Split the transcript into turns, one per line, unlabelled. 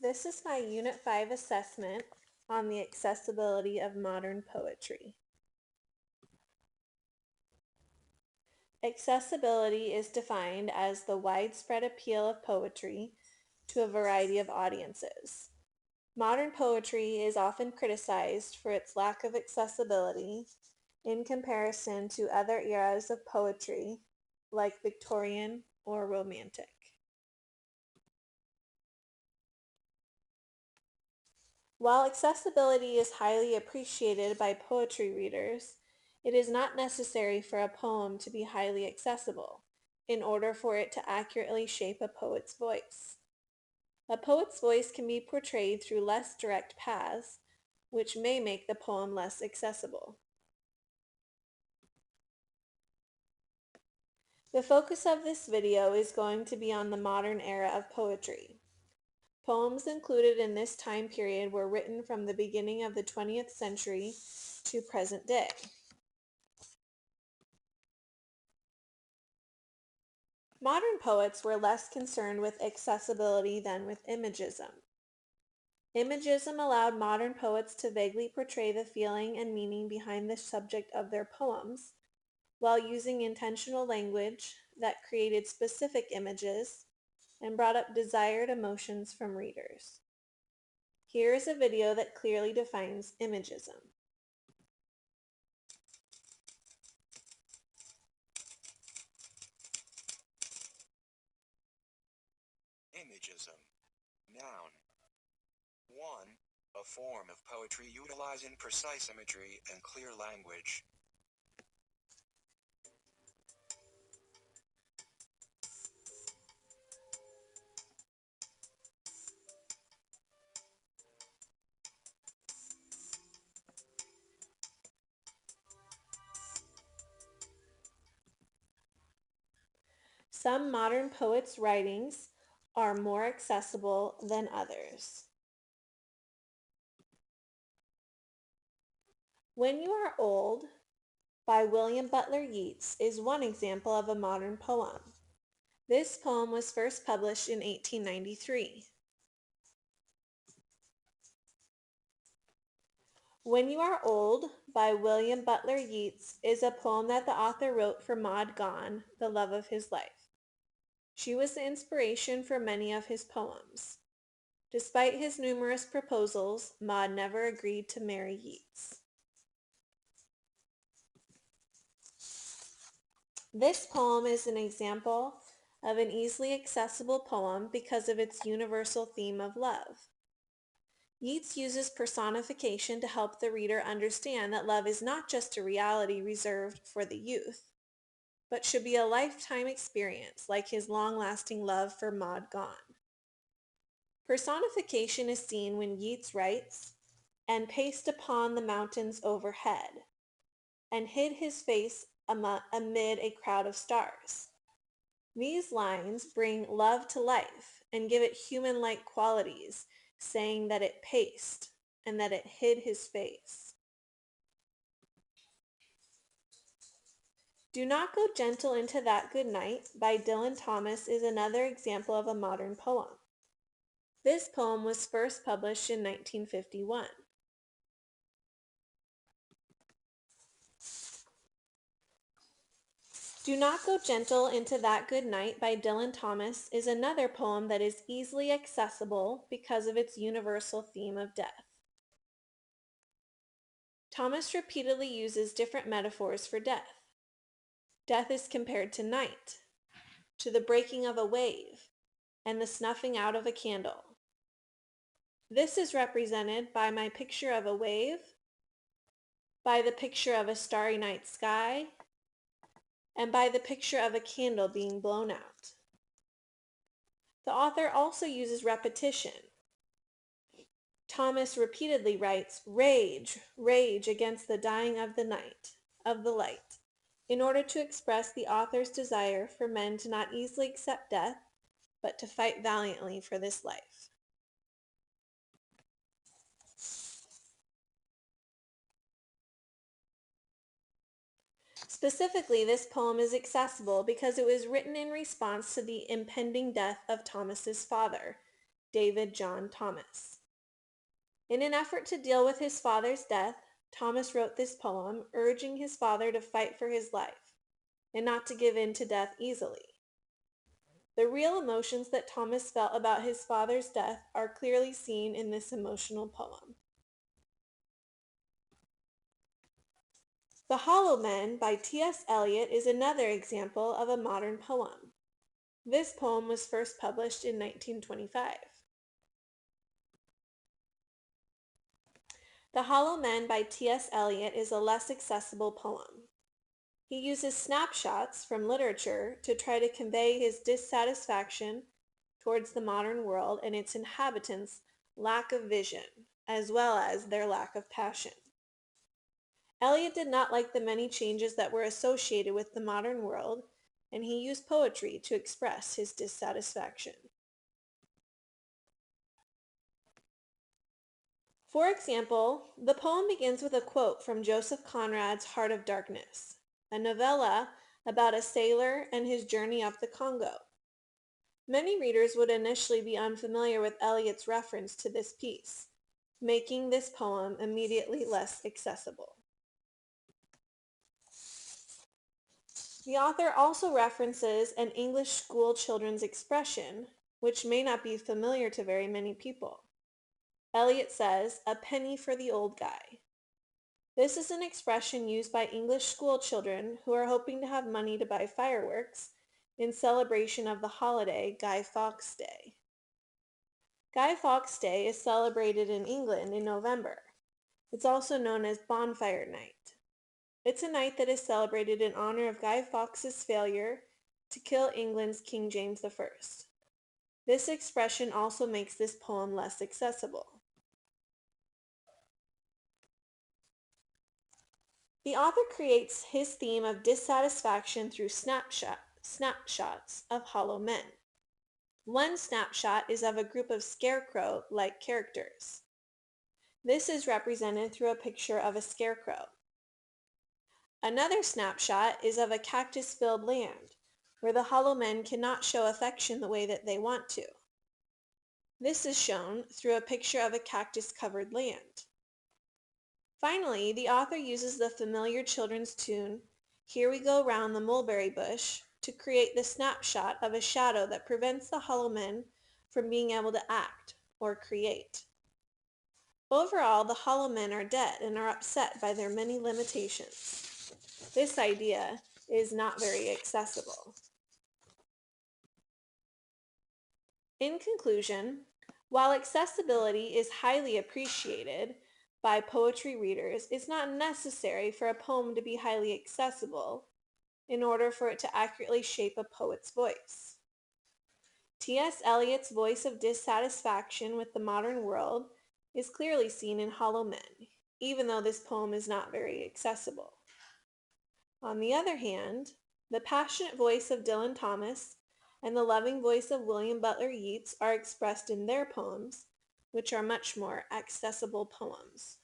This is my Unit 5 assessment on the accessibility of modern poetry. Accessibility is defined as the widespread appeal of poetry to a variety of audiences. Modern poetry is often criticized for its lack of accessibility in comparison to other eras of poetry like Victorian or Romantic. While accessibility is highly appreciated by poetry readers, it is not necessary for a poem to be highly accessible in order for it to accurately shape a poet's voice. A poet's voice can be portrayed through less direct paths, which may make the poem less accessible. The focus of this video is going to be on the modern era of poetry. Poems included in this time period were written from the beginning of the 20th century to present day. Modern poets were less concerned with accessibility than with imagism. Imagism allowed modern poets to vaguely portray the feeling and meaning behind the subject of their poems, while using intentional language that created specific images and brought up desired emotions from readers. Here is a video that clearly defines imagism.
Imagism. Noun. 1. A form of poetry utilizing precise imagery and clear language.
Some modern poets' writings are more accessible than others. When You Are Old by William Butler Yeats is one example of a modern poem. This poem was first published in 1893. When You Are Old by William Butler Yeats is a poem that the author wrote for Maud Gonne, the love of his life. She was the inspiration for many of his poems. Despite his numerous proposals, Maud never agreed to marry Yeats. This poem is an example of an easily accessible poem because of its universal theme of love. Yeats uses personification to help the reader understand that love is not just a reality reserved for the youth, but should be a lifetime experience like his long-lasting love for Maud Gonne. Personification is seen when Yeats writes, "and paced upon the mountains overhead, and hid his face amid a crowd of stars." These lines bring love to life and give it human-like qualities, saying that it paced and that it hid his face. Do Not Go Gentle Into That Good Night by Dylan Thomas is another example of a modern poem. This poem was first published in 1951. Do Not Go Gentle Into That Good Night by Dylan Thomas is another poem that is easily accessible because of its universal theme of death. Thomas repeatedly uses different metaphors for death. Death is compared to night, to the breaking of a wave, and the snuffing out of a candle. This is represented by my picture of a wave, by the picture of a starry night sky, and by the picture of a candle being blown out. The author also uses repetition. Thomas repeatedly writes, "Rage, rage against the dying of the night, of the light," in order to express the author's desire for men to not easily accept death, but to fight valiantly for this life. Specifically, this poem is accessible because it was written in response to the impending death of Thomas's father, David John Thomas. In an effort to deal with his father's death, Thomas wrote this poem urging his father to fight for his life and not to give in to death easily. The real emotions that Thomas felt about his father's death are clearly seen in this emotional poem. The Hollow Men by T.S. Eliot is another example of a modern poem. This poem was first published in 1925. The Hollow Men by T.S. Eliot is a less accessible poem. He uses snapshots from literature to try to convey his dissatisfaction towards the modern world and its inhabitants' lack of vision, as well as their lack of passion. Eliot did not like the many changes that were associated with the modern world, and he used poetry to express his dissatisfaction. For example, the poem begins with a quote from Joseph Conrad's Heart of Darkness, a novella about a sailor and his journey up the Congo. Many readers would initially be unfamiliar with Eliot's reference to this piece, making this poem immediately less accessible. The author also references an English school children's expression, which may not be familiar to very many people. Eliot says, "A penny for the old guy." This is an expression used by English school children who are hoping to have money to buy fireworks in celebration of the holiday Guy Fawkes Day. Guy Fawkes Day is celebrated in England in November. It's also known as Bonfire Night. It's a night that is celebrated in honor of Guy Fawkes' failure to kill England's King James I. This expression also makes this poem less accessible. The author creates his theme of dissatisfaction through snapshots of hollow men. One snapshot is of a group of scarecrow-like characters. This is represented through a picture of a scarecrow. Another snapshot is of a cactus-filled land, where the hollow men cannot show affection the way that they want to. This is shown through a picture of a cactus-covered land. Finally, the author uses the familiar children's tune, "Here We Go Round the Mulberry Bush," to create the snapshot of a shadow that prevents the hollow men from being able to act or create. Overall, the hollow men are dead and are upset by their many limitations. This idea is not very accessible. In conclusion, while accessibility is highly appreciated by poetry readers, it's not necessary for a poem to be highly accessible in order for it to accurately shape a poet's voice. T.S. Eliot's voice of dissatisfaction with the modern world is clearly seen in Hollow Men, even though this poem is not very accessible. On the other hand, the passionate voice of Dylan Thomas and the loving voice of William Butler Yeats are expressed in their poems, which are much more accessible poems.